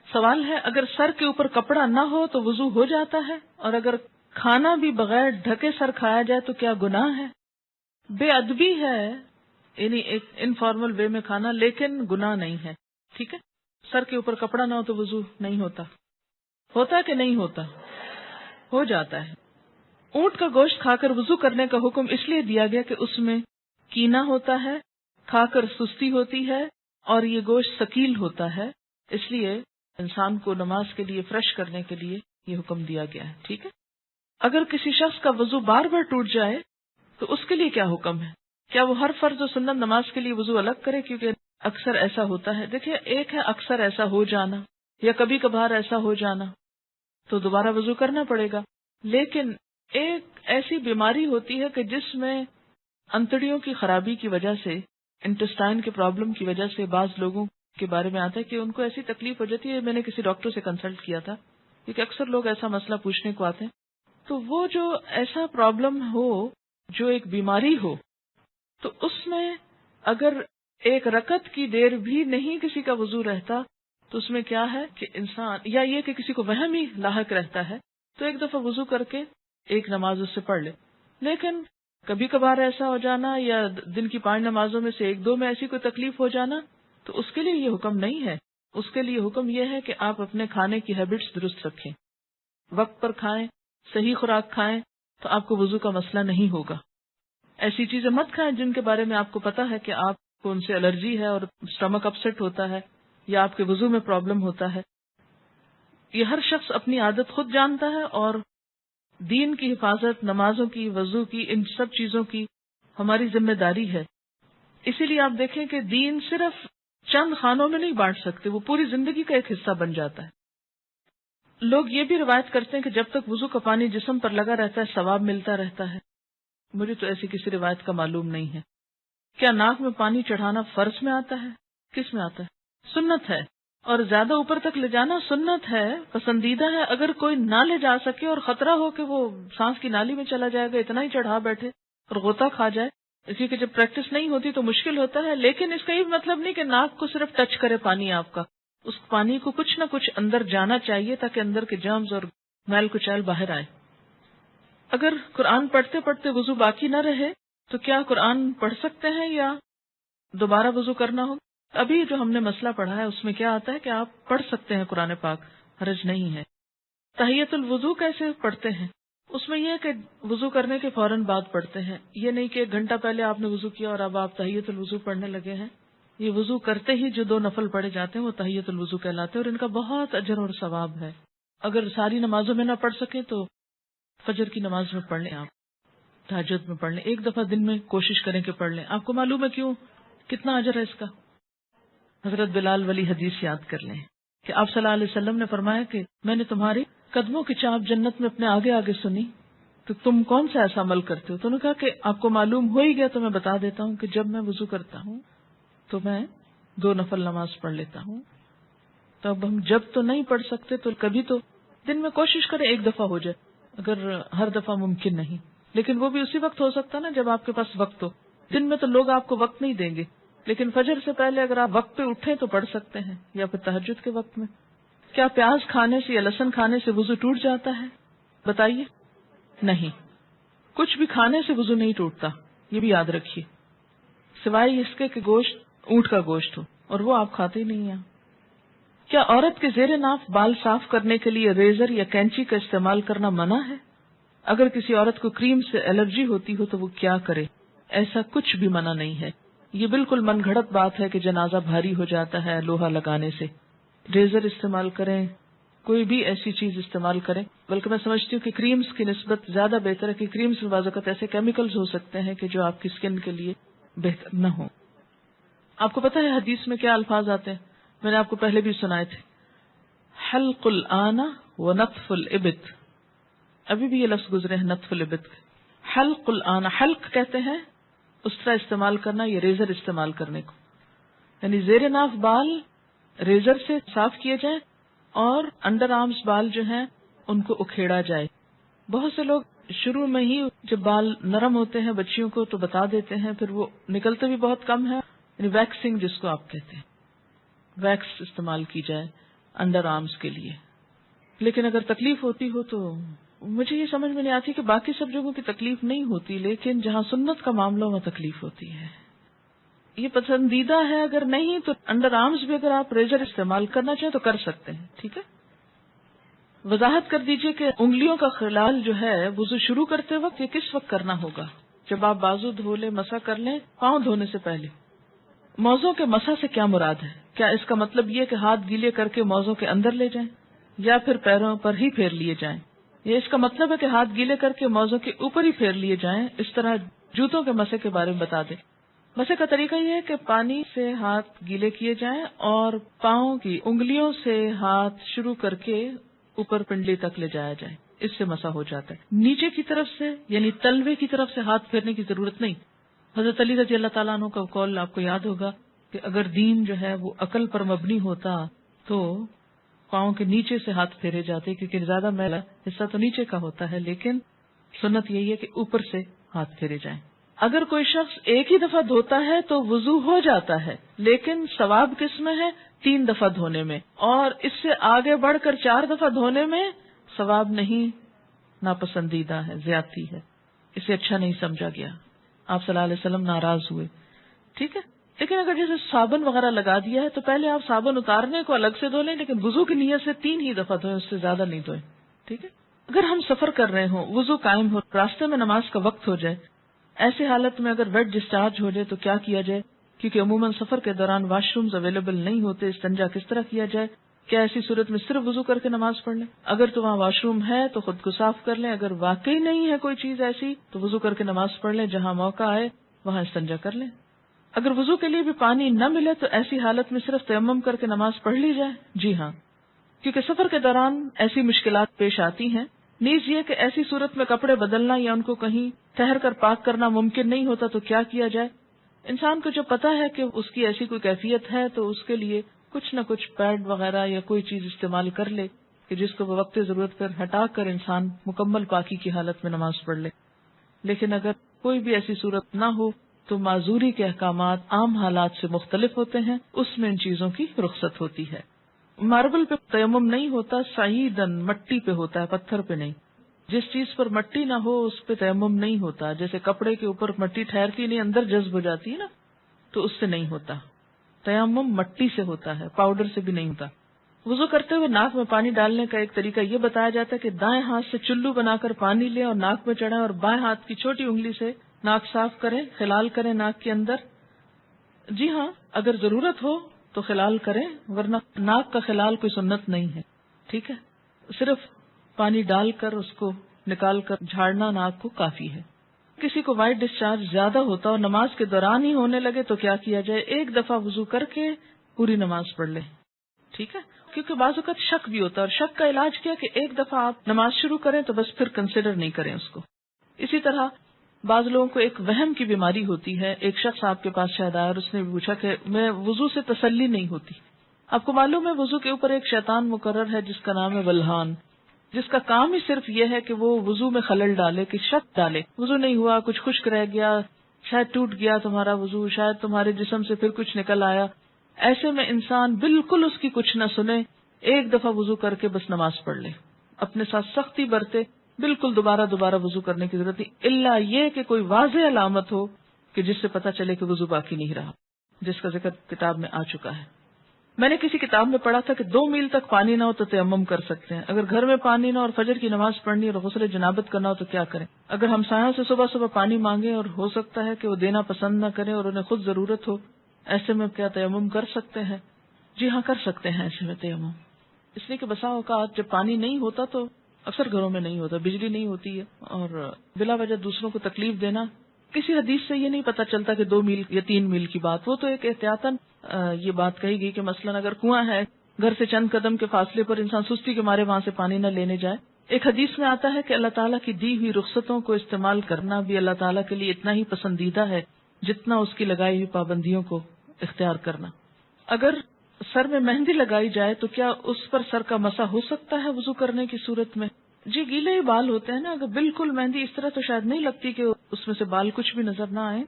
سوال ہے اگر سر کے اوپر کپڑا نہ ہو تو وضو ہو جاتا ہے، اور اگر کھانا بھی بغیر ڈھکے سر کھایا جائے تو کیا گناہ ہے؟ بے ادبی ہے، یعنی ایک انفارمل وے میں کھانا، لیکن گناہ نہیں ہے. ٹھیک ہے، سر کے اوپر کپڑا نہ ہو تو وضو نہیں ہوتا. ہوتا کہ نہیں ہوتا؟ ہو جاتا ہے. اونٹ کا گوشت کھا کر وضو کرنے کا حکم اس لیے دیا گیا کہ اس میں کینا ہوتا ہے، کھا کر سستی ہوتی ہے، اور یہ گوشت ثقیل ہوتا ہے، اس لیے انسان کو نماز کے لیے فریش کرنے کے لیے یہ حکم دیا گیا ہے. ٹھیک ہے. اگر کسی شخص کا وضو بار بار ٹوٹ جائے تو اس کے لیے کیا حکم ہے؟ کیا وہ ہر فرض و سنت نماز کے لیے وضو الگ کرے؟ کیونکہ اکثر ایسا ہوتا ہے. دیکھیے، ایک ہے اکثر ایسا ہو جانا یا کبھی کبھار ایسا ہو جانا، تو دوبارہ وضو کرنا پڑے گا. لیکن ایک ایسی بیماری ہوتی ہے کہ جس میں انتڑیوں کی خرابی کی وجہ سے، انٹسٹائن کے پرابلم کی وجہ سے بعض لوگوں کے بارے میں آتا ہے کہ ان کو ایسی تکلیف ہو جاتی ہے. میں نے کسی ڈاکٹر سے کنسلٹ کیا تھا کیونکہ اکثر لوگ ایسا مسئلہ پوچھنے کو آتے ہیں. تو وہ جو ایسا پرابلم ہو، جو ایک بیماری ہو، تو اس میں اگر ایک رکعت کی دیر بھی نہیں کسی کا وضو رہتا تو اس میں کیا ہے کہ انسان، یا یہ کہ کسی کو وہم ہی لاحق رہتا ہے تو ایک دفعہ وضو کر کے ایک نماز اس سے پڑھ لے. لیکن کبھی کبھار ایسا ہو جانا یا دن کی 5 نمازوں میں سے 1-2 میں ایسی کوئی تکلیف ہو جانا، تو اس کے لیے یہ حکم نہیں ہے. اس کے لیے حکم یہ ہے کہ آپ اپنے کھانے کی ہیبٹس درست رکھیں، وقت پر کھائیں، صحیح خوراک کھائیں، تو آپ کو وضو کا مسئلہ نہیں ہوگا. ایسی چیزیں مت کھائیں جن کے بارے میں آپ کو پتا ہے کہ آپ کو ان سے الرجی ہے اور اسٹمک اپسیٹ ہوتا ہے یا آپ کے وضو میں پرابلم ہوتا ہے. یہ ہر شخص اپنی عادت خود جانتا ہے، اور دین کی حفاظت، نمازوں کی، وضو کی، ان سب چیزوں کی ہماری ذمہ داری ہے. اسی لیے آپ دیکھیں کہ دین صرف چند خانوں میں نہیں بانٹ سکتے، وہ پوری زندگی کا ایک حصہ بن جاتا ہے. لوگ یہ بھی روایت کرتے ہیں کہ جب تک وضو کا پانی جسم پر لگا رہتا ہے ثواب ملتا رہتا ہے. مجھے تو ایسی کسی روایت کا معلوم نہیں ہے. کیا ناک میں پانی چڑھانا فرض میں آتا ہے؟ کس میں آتا ہے؟ سنت ہے. اور زیادہ اوپر تک لے جانا سنت ہے، پسندیدہ ہے. اگر کوئی نہ لے جا سکے اور خطرہ ہو کہ وہ سانس کی نالی میں چلا جائے گا، اتنا ہی چڑھا بیٹھے اور غوطہ کھا جائے، کیونکہ جب پریکٹس نہیں ہوتی تو مشکل ہوتا ہے. لیکن اس کا یہ مطلب نہیں کہ ناک کو صرف ٹچ کرے پانی آپ کا، اس پانی کو کچھ نہ کچھ اندر جانا چاہیے تاکہ اندر کے جرمز اور میل کچیل باہر آئے. اگر قرآن پڑھتے پڑھتے وضو باقی نہ رہے تو کیا قرآن پڑھ سکتے ہیں یا دوبارہ وضو کرنا ہو؟ ابھی جو ہم نے مسئلہ پڑھا ہے اس میں کیا آتا ہے کہ آپ پڑھ سکتے ہیں قرآن پاک، حرج نہیں ہے. تحیۃ الوضو کیسے پڑھتے ہیں؟ اس میں یہ ہے کہ وضو کرنے کے فوراً بعد پڑھتے ہیں. یہ نہیں کہ 1 گھنٹہ پہلے آپ نے وضو کیا اور اب آپ تحیۃ الوضو پڑھنے لگے ہیں. یہ وضو کرتے ہی جو 2 نفل پڑھے جاتے ہیں وہ تحیۃ الوضو کہلاتے ہیں، اور ان کا بہت اجر اور ثواب ہے. اگر ساری نمازوں میں نہ پڑھ سکیں تو فجر کی نماز میں پڑھ لیں، آپ تہجد میں پڑھ لیں، 1 دفعہ دن میں کوشش کریں کہ پڑھ لیں. آپ کو معلوم ہے کیوں، کتنا اجر ہے اس کا؟ حضرت بلال والی حدیث یاد کر لیں کہ آپ صلی اللہ علیہ وسلم نے فرمایا کہ میں نے تمہاری قدموں کی چاپ جنت میں اپنے آگے آگے سنی، تو تم کون سا ایسا عمل کرتے ہو؟ تو انہوں نے کہا کہ آپ کو معلوم ہو ہی گیا تو میں بتا دیتا ہوں کہ جب میں وضو کرتا ہوں تو میں 2 نفل نماز پڑھ لیتا ہوں. تو اب ہم جب تو نہیں پڑھ سکتے تو کبھی تو دن میں کوشش کریں 1 دفعہ ہو جائے، اگر ہر دفعہ ممکن نہیں، لیکن وہ بھی اسی وقت ہو سکتا نا جب آپ کے پاس وقت ہو. دن میں تو لوگ آپ کو وقت نہیں دیں گے، لیکن فجر سے پہلے اگر آپ وقت پہ اٹھیں تو پڑھ سکتے ہیں، یا پھر تہجد کے وقت میں. کیا پیاز کھانے سے یا لہسن کھانے سے وضو ٹوٹ جاتا ہے؟ بتائیے. نہیں، کچھ بھی کھانے سے وضو نہیں ٹوٹتا، یہ بھی یاد رکھیے، سوائے اس کے کہ گوشت اونٹ کا گوشت ہو، اور وہ آپ کھاتے ہی نہیں ہیں. کیا عورت کے زیر ناف بال صاف کرنے کے لیے ریزر یا کینچی کا استعمال کرنا منع ہے؟ اگر کسی عورت کو کریم سے الرجی ہوتی ہو تو وہ کیا کرے؟ ایسا کچھ بھی منع نہیں ہے. یہ بالکل من گھڑت بات ہے کہ جنازہ بھاری ہو جاتا ہے لوہا لگانے سے. ریزر استعمال کریں، کوئی بھی ایسی چیز استعمال کریں. بلکہ میں سمجھتی ہوں کہ کریمز کی نسبت زیادہ بہتر ہے، کہ کریمز میں بعض اوقات ایسے کیمیکلز ہو سکتے ہیں کہ جو آپ کی اسکن کے لیے بہتر نہ ہو. آپ کو پتہ ہے حدیث میں کیا الفاظ آتے ہیں؟ میں نے آپ کو پہلے بھی سنائے تھے، حلق الآن و نطف الابط. ابھی بھی یہ لفظ گزرے ہیں نطف الابط. حلق الآن، حلق کہتے ہیں اس طرح استعمال کرنا، یہ ریزر استعمال کرنے کو، یعنی زیر ناف بال ریزر سے صاف کیے جائیں اور انڈر آرمز بال جو ہیں ان کو اکھیڑا جائے. بہت سے لوگ شروع میں ہی جب بال نرم ہوتے ہیں بچیوں کو تو بتا دیتے ہیں، پھر وہ نکلتے بھی بہت کم ہے. یعنی ویکسنگ جس کو آپ کہتے ہیں، ویکس استعمال کی جائے. انڈر آرمز کے لیے. لیکن اگر تکلیف ہوتی ہو تو مجھے یہ سمجھ میں نہیں آتی کہ باقی سب جگہوں کی تکلیف نہیں ہوتی، لیکن جہاں سنت کا معاملہ میں تکلیف ہوتی ہے. یہ پسندیدہ ہے، اگر نہیں تو انڈر آرمز بھی اگر آپ ریزر استعمال کرنا چاہیں تو کر سکتے ہیں. ٹھیک ہے، وضاحت کر دیجئے کہ انگلیوں کا خلال جو ہے وضو شروع کرتے وقت یہ کس وقت کرنا ہوگا؟ جب آپ بازو دھو لیں، مسح کر لیں، پاؤں دھونے سے پہلے. موزوں کے مسح سے کیا مراد ہے؟ کیا اس کا مطلب یہ کہ ہاتھ گیلے کر کے موزوں کے اندر لے جائیں یا پھر پیروں پر ہی پھیر لیے جائیں؟ یا اس کا مطلب ہے کہ ہاتھ گیلے کر کے موزوں کے اوپر ہی پھیر لیے جائیں؟ اس طرح جوتوں کے مسح کے بارے میں بتا دیں. مسح کا طریقہ یہ ہے کہ پانی سے ہاتھ گیلے کیے جائیں اور پاؤں کی انگلیوں سے ہاتھ شروع کر کے اوپر پنڈلی تک لے جایا جائے. اس سے مسح ہو جاتا ہے. نیچے کی طرف سے یعنی تلوے کی طرف سے ہاتھ پھیرنے کی ضرورت نہیں. حضرت علی رضی اللہ تعالیٰ عنہ کا قول آپ کو یاد ہوگا کہ اگر دین جو ہے وہ عقل پر مبنی ہوتا تو پاؤں کے نیچے سے ہاتھ پھیرے جاتے، کیونکہ زیادہ میلا حصہ تو نیچے کا ہوتا ہے، لیکن سنت یہی ہے کہ اوپر سے ہاتھ پھیرے جائیں. اگر کوئی شخص ایک ہی دفعہ دھوتا ہے تو وضو ہو جاتا ہے، لیکن ثواب کس میں ہے؟ 3 دفعہ دھونے میں، اور اس سے آگے بڑھ کر 4 دفعہ دھونے میں ثواب نہیں، ناپسندیدہ ہے، زیادتی ہے، اسے اچھا نہیں سمجھا گیا. آپ صلی اللہ علیہ وسلم ناراض ہوئے. ٹھیک ہے، لیکن اگر جیسے صابن وغیرہ لگا دیا ہے تو پہلے آپ صابن اتارنے کو الگ سے دھو لیں، لیکن وضو کی نیت سے 3 ہی دفعہ دھوئیں، اس سے زیادہ نہیں دھوئیں. ٹھیک ہے. اگر ہم سفر کر رہے ہوں، وضو قائم ہو، راستے میں نماز کا وقت ہو جائے، ایسی حالت میں اگر ویٹ ڈسچارج ہو جائے تو کیا کیا جائے؟ کیونکہ عموماً سفر کے دوران واش رومز اویلیبل نہیں ہوتے، استنجا کس طرح کیا جائے؟ کیا ایسی صورت میں صرف وضو کر کے نماز پڑھ لیں؟ اگر تو وہاں واش روم ہے تو خود کو صاف کر لیں، اگر واقعی نہیں ہے کوئی چیز ایسی تو وضو کر کے نماز پڑھ لیں، جہاں موقع آئے وہاں استنجا کر لیں. اگر وضو کے لیے بھی پانی نہ ملے تو ایسی حالت میں صرف تیمم کر کے نماز پڑھ لی جائے. جی ہاں، کیونکہ سفر کے دوران ایسی مشکلات پیش آتی ہیں. نیز یہ کہ ایسی صورت میں کپڑے بدلنا یا ان کو کہیں ٹھہر کر پاک کرنا ممکن نہیں ہوتا تو کیا کیا جائے؟ انسان کو جو پتا ہے کہ اس کی ایسی کوئی کیفیت ہے تو اس کے لیے کچھ نہ کچھ پیڈ وغیرہ یا کوئی چیز استعمال کر لے کہ جس کو وہ وقت ضرورت پر ہٹا کر انسان مکمل پاکی کی حالت میں نماز پڑھ لے. لیکن اگر کوئی بھی ایسی صورت نہ ہو تو معذوری کے احکامات عام حالات سے مختلف ہوتے ہیں، اس میں ان چیزوں کی رخصت ہوتی ہے. ماربل پہ تیمم نہیں ہوتا، سعیدن مٹی پہ ہوتا ہے، پتھر پہ نہیں. جس چیز پر مٹی نہ ہو اس پہ تیمم نہیں ہوتا. جیسے کپڑے کے اوپر مٹی ٹھہرتی نہیں، اندر جذب ہو جاتی ہے نا، تو اس سے نہیں ہوتا. تیمم مٹی سے ہوتا ہے، پاؤڈر سے بھی نہیں ہوتا. وضو کرتے ہوئے ناک میں پانی ڈالنے کا ایک طریقہ یہ بتایا جاتا ہے کہ دائیں ہاتھ سے چلو بنا کر پانی لیں اور ناک میں چڑھائیں اور بائیں ہاتھ کی چھوٹی انگلی سے ناک صاف کریں، خلال کریں ناک کے اندر. جی ہاں، اگر ضرورت ہو تو خلال کریں، ورنہ ناک کا خلال کوئی سنت نہیں ہے. ٹھیک ہے، صرف پانی ڈال کر اس کو نکال کر جھاڑنا ناک کو کافی ہے. کسی کو وائٹ ڈسچارج زیادہ ہوتا اور نماز کے دوران ہی ہونے لگے تو کیا کیا جائے؟ ایک دفعہ وضو کر کے پوری نماز پڑھ لیں. ٹھیک ہے، کیونکہ بعض اوقات شک بھی ہوتا ہے، اور شک کا علاج کیا کہ ایک دفعہ آپ نماز شروع کریں تو بس پھر کنسیڈر نہیں کریں اس کو. اسی طرح بعض لوگوں کو ایک وہم کی بیماری ہوتی ہے. ایک شخص آپ کے پاس شاید آیا اور اس نے پوچھا کہ میں وضو سے تسلی نہیں ہوتی. آپ کو معلوم ہے وضو کے اوپر ایک شیطان مقرر ہے جس کا نام ہے ولہان، جس کا کام ہی صرف یہ ہے کہ وہ وضو میں خلل ڈالے، کہ شک ڈالے. وضو نہیں ہوا، کچھ خشک رہ گیا، شاید ٹوٹ گیا تمہارا وضو، شاید تمہارے جسم سے پھر کچھ نکل آیا. ایسے میں انسان بالکل اس کی کچھ نہ سنے، ایک دفعہ وضو کر کے بس نماز پڑھ لے. اپنے ساتھ سختی برتے، بالکل دوبارہ وضو کرنے کی ضرورت نہیں، الا یہ کہ کوئی واضح علامت ہو کہ جس سے پتہ چلے کہ وضو باقی نہیں رہا، جس کا ذکر کتاب میں آ چکا ہے. میں نے کسی کتاب میں پڑھا تھا کہ 2 میل تک پانی نہ ہو تو تیمم کر سکتے ہیں. اگر گھر میں پانی نہ ہو اور فجر کی نماز پڑھنی اور غسل جنابت کرنا ہو تو کیا کریں؟ اگر ہمسایوں سے صبح صبح پانی مانگیں اور ہو سکتا ہے کہ وہ دینا پسند نہ کریں اور انہیں خود ضرورت ہو، ایسے میں کیا تیمم کر سکتے ہیں؟ جی ہاں، کر سکتے ہیں ایسے میں تیمم. اس لیے کہ بسا اوقات جب پانی نہیں ہوتا تو اکثر گھروں میں نہیں ہوتا، بجلی نہیں ہوتی ہے، اور بلا وجہ دوسروں کو تکلیف دینا. کسی حدیث سے یہ نہیں پتا چلتا کہ 2 میل یا 3 میل کی بات، وہ تو ایک احتیاطاً یہ بات کہی گئی کہ مثلاً اگر کنواں ہے، گھر سے چند قدم کے فاصلے پر انسان سستی کے مارے وہاں سے پانی نہ لینے جائے. ایک حدیث میں آتا ہے کہ اللہ تعالیٰ کی دی ہوئی رخصتوں کو استعمال کرنا بھی اللہ تعالیٰ کے لیے اتنا ہی پسندیدہ ہے جتنا اس کی لگائی ہوئی پابندیوں کو اختیار کرنا. اگر سر میں مہندی لگائی جائے تو کیا اس پر سر کا مسح ہو سکتا ہے وضو کرنے کی صورت میں؟ جی، گیلے ہی بال ہوتے ہیں نا، اگر بالکل مہندی اس طرح تو شاید نہیں لگتی کہ اس میں سے بال کچھ بھی نظر نہ آئے،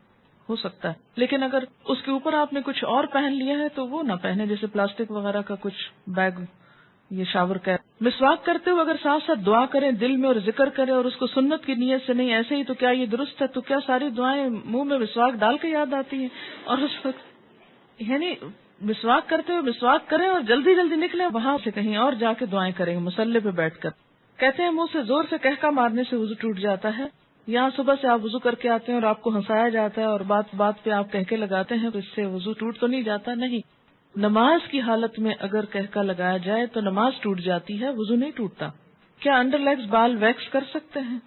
ہو سکتا ہے. لیکن اگر اس کے اوپر آپ نے کچھ اور پہن لیا ہے تو وہ نہ پہنے، جیسے پلاسٹک وغیرہ کا کچھ بیگ یہ شاور کا مسواک کرتے ہوئے اگر ساتھ ساتھ دعا کریں دل میں اور ذکر کریں اور اس کو سنت کی نیت سے نہیں ایسے ہی، تو کیا یہ درست ہے؟ تو کیا ساری دعائیں منہ میں مسواک ڈال کے یاد آتی ہیں؟ اور اس وقت یعنی مسواک کرتے ہوئے مسواک کریں اور جلدی جلدی نکلیں، وہاں سے کہیں اور جا کے دعائیں کریں مصلی پہ بیٹھ کر. کہتے ہیں منہ سے زور سے کہکا مارنے سے وضو ٹوٹ جاتا ہے. یہاں صبح سے آپ وضو کر کے آتے ہیں اور آپ کو ہنسایا جاتا ہے اور بات بات پہ آپ کہکے لگاتے ہیں، تو اس سے وضو ٹوٹ تو نہیں جاتا؟ نہیں. نماز کی حالت میں اگر کہکا لگایا جائے تو نماز ٹوٹ جاتی ہے، وضو نہیں ٹوٹتا. کیا انڈر لیگز بال ویکس کر سکتے ہیں؟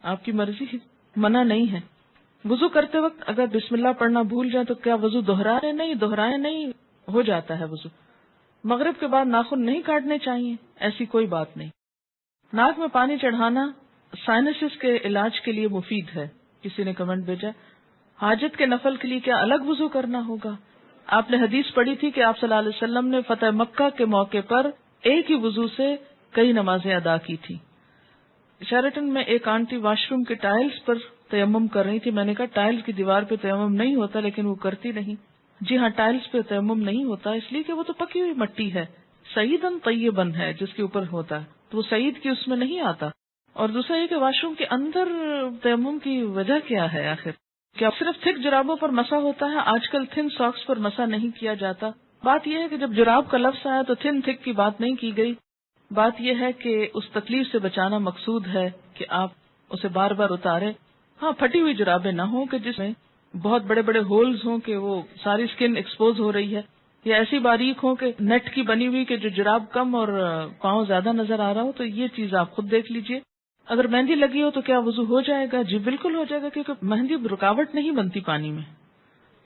آپ کی مرضی ہے، منع نہیں ہے. وضو کرتے وقت اگر بسم اللہ پڑھنا بھول جائے تو کیا وضو دہرائے؟ نہیں، دہرائے نہیں، ہو جاتا ہے وضو. مغرب کے بعد ناخن نہیں کاٹنے چاہیے، ایسی کوئی بات نہیں. ناک میں پانی چڑھانا سائنسز کے علاج کے لیے مفید ہے. کسی نے کمنٹ بھیجا حاجت کے نفل کے لیے کیا الگ وضو کرنا ہوگا؟ آپ نے حدیث پڑھی تھی کہ آپ صلی اللہ علیہ وسلم نے فتح مکہ کے موقع پر ایک ہی وضو سے کئی نمازیں ادا کی تھی. شیرٹن میں ایک آنٹی واش روم کے ٹائلز پر تیمم کر رہی تھی. میں نے کہا ٹائلز کی دیوار پہ تیمم نہیں ہوتا، لیکن وہ کرتی نہیں. جی ہاں، ٹائلز پہ تیمم نہیں ہوتا اس لیے کہ وہ تو پکی ہوئی مٹی ہے، سعیدن طیبن ہے جس کے اوپر ہوتا ہے، تو وہ سعید کی اس میں نہیں آتا. اور دوسرا یہ کہ واش روم کے اندر تیمم کی وجہ کیا ہے آخر؟ کیا صرف تھک جرابوں پر مسح ہوتا ہے؟ آج کل تھن ساکس پر مسح نہیں کیا جاتا. بات یہ ہے کہ جب جراب کا لفظ آیا تو تھن تھک کی بات نہیں کی گئی. بات یہ ہے کہ اس تکلیف سے بچانا مقصود ہے کہ آپ اسے بار بار اتاریں. ہاں، پھٹی ہوئی جرابیں نہ ہوں کہ جس میں بہت بڑے بڑے ہولز ہوں کہ وہ ساری اسکن ایکسپوز ہو رہی ہے، یا ایسی باریک ہوں کہ نیٹ کی بنی ہوئی کہ جو جراب کم اور پاؤں زیادہ نظر آ رہا ہو. تو یہ چیز آپ خود دیکھ لیجئے. اگر مہندی لگی ہو تو کیا وضو ہو جائے گا؟ جی بالکل ہو جائے گا، کیونکہ مہندی رکاوٹ نہیں بنتی پانی میں.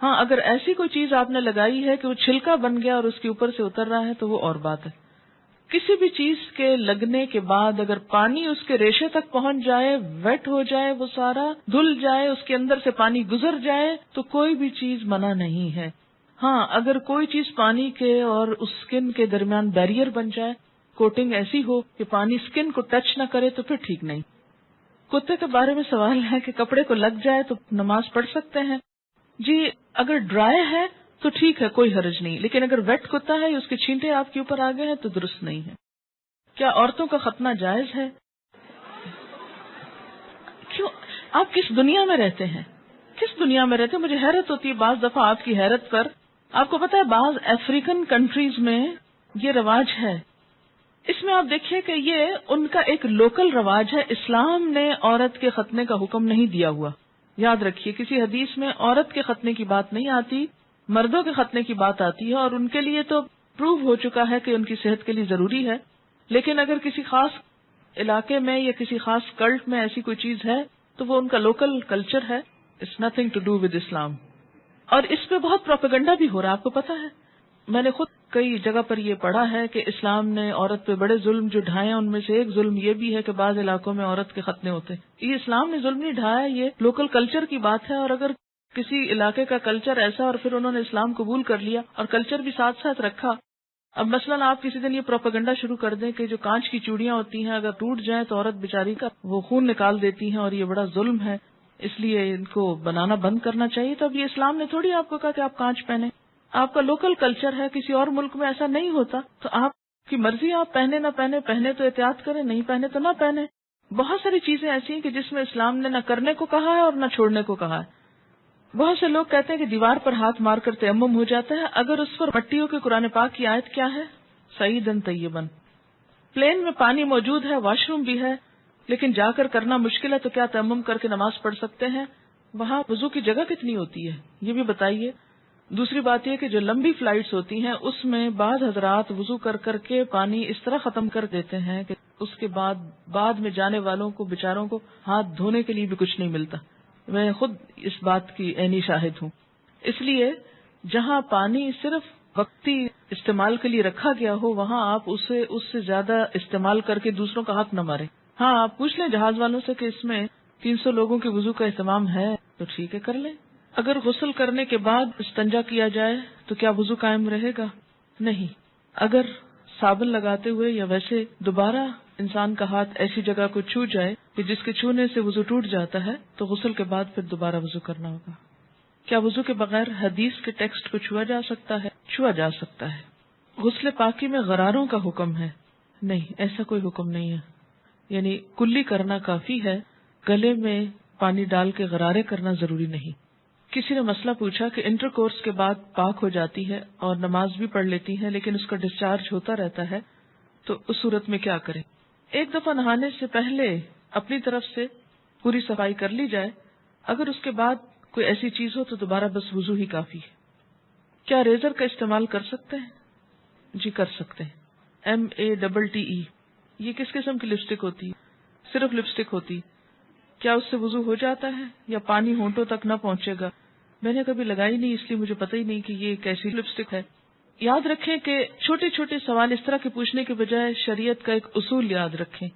ہاں، اگر ایسی کوئی چیز آپ نے لگائی ہے کہ وہ چھلکا بن گیا اور اس کے اوپر سے اتر رہا ہے تو وہ اور بات ہے. کسی بھی چیز کے لگنے کے بعد اگر پانی اس کے ریشے تک پہنچ جائے، ویٹ ہو جائے، وہ سارا دھل جائے، اس کے اندر سے پانی گزر جائے، تو کوئی بھی چیز منع نہیں ہے. ہاں، اگر کوئی چیز پانی کے اور اس اسکن کے درمیان بیریئر بن جائے، کوٹنگ ایسی ہو کہ پانی اسکن کو ٹچ نہ کرے، تو پھر ٹھیک نہیں. کتے کے بارے میں سوال ہے کہ کپڑے کو لگ جائے تو نماز پڑھ سکتے ہیں؟ جی اگر ڈرائی ہے تو ٹھیک ہے، کوئی حرج نہیں، لیکن اگر ویٹ کتا ہے، اس کے چھینٹے آپ کے اوپر آ گئے ہیں تو درست نہیں ہے. کیا عورتوں کا ختنہ جائز ہے؟ کیوں؟ آپ کس دنیا میں رہتے ہیں؟ کس دنیا میں رہتے ہیں؟ مجھے حیرت ہوتی ہے بعض دفعہ آپ کی حیرت پر. آپ کو پتا ہے بعض افریقن کنٹریز میں یہ رواج ہے. اس میں آپ دیکھیے کہ یہ ان کا ایک لوکل رواج ہے. اسلام نے عورت کے ختنے کا حکم نہیں دیا ہوا. یاد رکھیے کسی حدیث میں عورت کے ختنے کی بات نہیں آتی، مردوں کے ختنے کی بات آتی ہے، اور ان کے لیے تو پروو ہو چکا ہے کہ ان کی صحت کے لیے ضروری ہے. لیکن اگر کسی خاص علاقے میں یا کسی خاص کلٹ میں ایسی کوئی چیز ہے تو وہ ان کا لوکل کلچر ہے. It's nothing to do with Islam. اور اس پہ بہت پروپیگنڈا بھی ہو رہا ہے، آپ کو پتا ہے. میں نے خود کئی جگہ پر یہ پڑھا ہے کہ اسلام نے عورت پہ بڑے ظلم جو ڈھائے ہیں، ان میں سے ایک ظلم یہ بھی ہے کہ بعض علاقوں میں عورت کے ختنے ہوتے ہیں. یہ اسلام نے ظلم نہیں ڈھایا، یہ لوکل کلچر کی بات ہے. اور اگر کسی علاقے کا کلچر ایسا اور پھر انہوں نے اسلام قبول کر لیا اور کلچر بھی ساتھ ساتھ رکھا. اب مثلاً آپ کسی دن یہ پروپیگنڈا شروع کر دیں کہ جو کانچ کی چوڑیاں ہوتی ہیں اگر ٹوٹ جائیں تو عورت بیچاری کا وہ خون نکال دیتی ہیں اور یہ بڑا ظلم ہے، اس لیے ان کو بنانا بند کرنا چاہیے. تو اب یہ اسلام نے تھوڑی آپ کو کہا کہ آپ کانچ پہنیں. آپ کا لوکل کلچر ہے، کسی اور ملک میں ایسا نہیں ہوتا، تو آپ کی مرضی، آپ پہنے نہ پہنے، پہنے تو احتیاط کریں، نہیں پہنے تو نہ پہنے. بہت ساری چیزیں ایسی ہیں کہ جس میں اسلام نے نہ کرنے کو کہا ہے اور نہ چھوڑنے کو کہا ہے. بہت سے لوگ کہتے ہیں کہ دیوار پر ہاتھ مار کر تیمم ہو جاتا ہے. اگر اس پر مٹیوں کے قرآن پاک کی آیت کیا ہے؟ سعیدن طیبن. پلین میں پانی موجود ہے، واش روم بھی ہے، لیکن جا کر کرنا مشکل ہے، تو کیا تیمم کر کے نماز پڑھ سکتے ہیں؟ وہاں وضو کی جگہ کتنی ہوتی ہے یہ بھی بتائیے. دوسری بات یہ کہ جو لمبی فلائٹس ہوتی ہیں اس میں بعض حضرات وضو کر کر کے پانی اس طرح ختم کر دیتے ہیں کہ اس کے بعد میں جانے والوں کو بیچاروں کو ہاتھ دھونے کے لیے بھی کچھ نہیں ملتا. میں خود اس بات کی عینی شاہد ہوں. اس لیے جہاں پانی صرف وقتی استعمال کے لیے رکھا گیا ہو وہاں آپ اس سے زیادہ استعمال کر کے دوسروں کا حق نہ ماریں. ہاں، آپ پوچھ لیں جہاز والوں سے کہ اس میں 300 لوگوں کے وضو کا اہتمام ہے تو ٹھیک ہے، کر لیں. اگر غسل کرنے کے بعد استنجا کیا جائے تو کیا وضو قائم رہے گا؟ نہیں. اگر صابن لگاتے ہوئے یا ویسے دوبارہ انسان کا ہاتھ ایسی جگہ کو چھو جائے کہ جس کے چھونے سے وضو ٹوٹ جاتا ہے تو غسل کے بعد پھر دوبارہ وضو کرنا ہوگا. کیا وضو کے بغیر حدیث کے ٹیکسٹ کو چھوا جا سکتا ہے؟ چھوا جا سکتا ہے. غسل پاکی میں غراروں کا حکم ہے. نہیں، ایسا کوئی حکم نہیں ہے، یعنی کلی کرنا کافی ہے، گلے میں پانی ڈال کے غرارے کرنا ضروری نہیں۔ کسی نے مسئلہ پوچھا کہ انٹر کورس کے بعد پاک ہو جاتی ہے اور نماز بھی پڑھ لیتی ہے لیکن اس کا ڈسچارج ہوتا رہتا ہے، تو اس صورت میں کیا کریں؟ ایک دفعہ نہانے سے پہلے اپنی طرف سے پوری صفائی کر لی جائے، اگر اس کے بعد کوئی ایسی چیز ہو تو دوبارہ بس وضو ہی کافی ہے۔ کیا ریزر کا استعمال کر سکتے ہیں؟ جی کر سکتے ہیں، MATTE۔ یہ کس قسم کی لپسٹک ہوتی ہے؟ صرف لپسٹک ہوتی۔ کیا اس سے وضو ہو جاتا ہے یا پانی ہونٹوں تک نہ پہنچے گا؟ میں نے کبھی لگائی نہیں، اس لیے مجھے پتہ ہی نہیں کہ یہ کیسی لپسٹک ہے۔ یاد رکھیں کہ چھوٹے چھوٹے سوال اس طرح کے پوچھنے کے بجائے شریعت کا ایک اصول یاد رکھیں۔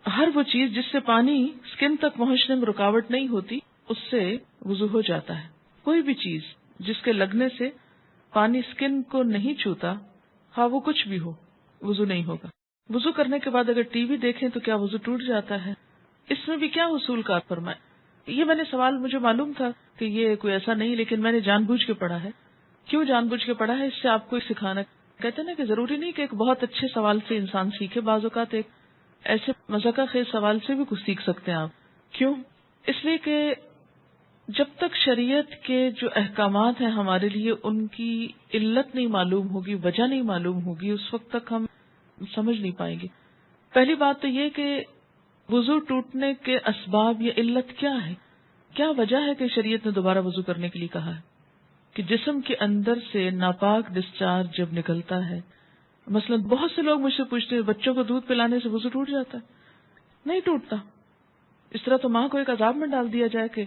ہر وہ چیز جس سے پانی سکن تک پہنچنے میں رکاوٹ نہیں ہوتی اس سے وضو ہو جاتا ہے۔ کوئی بھی چیز جس کے لگنے سے پانی سکن کو نہیں چھوتا، ہاں وہ کچھ بھی ہو، وضو نہیں ہوگا۔ وضو کرنے کے بعد اگر ٹی وی دیکھیں تو کیا وضو ٹوٹ جاتا ہے؟ اس میں بھی کیا اصول کار فرمائے؟ یہ میں نے سوال، مجھے معلوم تھا کہ یہ کوئی ایسا نہیں، لیکن میں نے جان بوجھ کے پڑھا ہے۔ کیوں جان بوجھ کے پڑھا ہے؟ اس سے آپ کو سکھانا، کہتے ہیں نا کہ ضروری نہیں کہ ایک بہت اچھے سوال سے انسان سیکھے، بعض اوقات ایک ایسے مذاقہ خیز سوال سے بھی کچھ سیکھ سکتے ہیں آپ۔ کیوں؟ اس لیے کہ جب تک شریعت کے جو احکامات ہیں ہمارے لیے ان کی علت نہیں معلوم ہوگی، وجہ نہیں معلوم ہوگی، اس وقت تک ہم سمجھ نہیں پائیں گے۔ پہلی بات تو یہ کہ وضو ٹوٹنے کے اسباب یا علت کیا ہے؟ کیا وجہ ہے کہ شریعت نے دوبارہ وضو کرنے کے لیے کہا ہے؟ کہ جسم کے اندر سے ناپاک ڈسچارج جب نکلتا ہے، مثلا بہت سے لوگ مجھ سے پوچھتے ہیں بچوں کو دودھ پلانے سے وضو ٹوٹ جاتا ہے؟ نہیں ٹوٹتا۔ اس طرح تو ماں کو ایک عذاب میں ڈال دیا جائے کہ